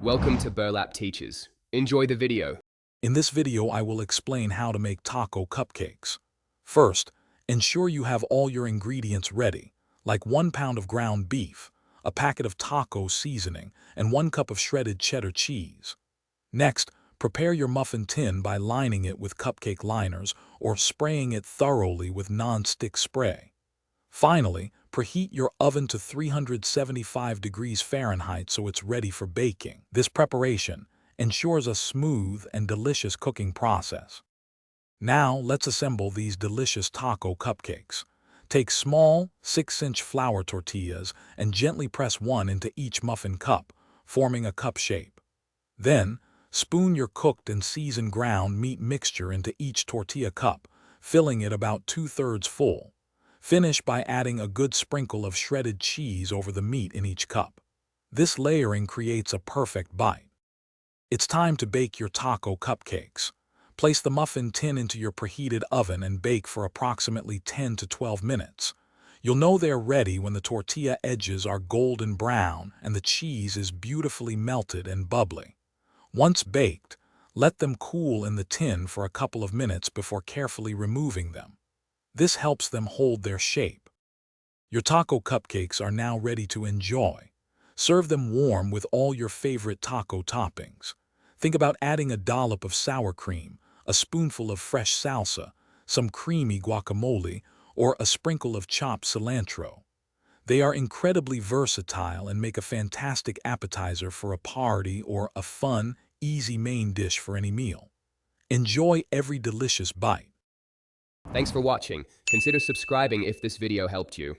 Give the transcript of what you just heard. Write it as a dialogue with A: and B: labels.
A: Welcome to Burlap Teachers. Enjoy the video.
B: In this video, I will explain how to make taco cupcakes. First, ensure you have all your ingredients ready, like 1 pound of ground beef, a packet of taco seasoning, and 1 cup of shredded cheddar cheese. Next, prepare your muffin tin by lining it with cupcake liners or spraying it thoroughly with non-stick spray. Finally, preheat your oven to 375 degrees Fahrenheit so it's ready for baking. This preparation ensures a smooth and delicious cooking process. Now, let's assemble these delicious taco cupcakes. Take small, 6-inch flour tortillas and gently press one into each muffin cup, forming a cup shape. Then, spoon your cooked and seasoned ground meat mixture into each tortilla cup, filling it about 2/3 full. Finish by adding a good sprinkle of shredded cheese over the meat in each cup. This layering creates a perfect bite. It's time to bake your taco cupcakes. Place the muffin tin into your preheated oven and bake for approximately 10 to 12 minutes. You'll know they're ready when the tortilla edges are golden brown and the cheese is beautifully melted and bubbly. Once baked, let them cool in the tin for a couple of minutes before carefully removing them. This helps them hold their shape. Your taco cupcakes are now ready to enjoy. Serve them warm with all your favorite taco toppings. Think about adding a dollop of sour cream, a spoonful of fresh salsa, some creamy guacamole, or a sprinkle of chopped cilantro. They are incredibly versatile and make a fantastic appetizer for a party or a fun, easy main dish for any meal. Enjoy every delicious bite.
A: Thanks for watching. Consider subscribing if this video helped you.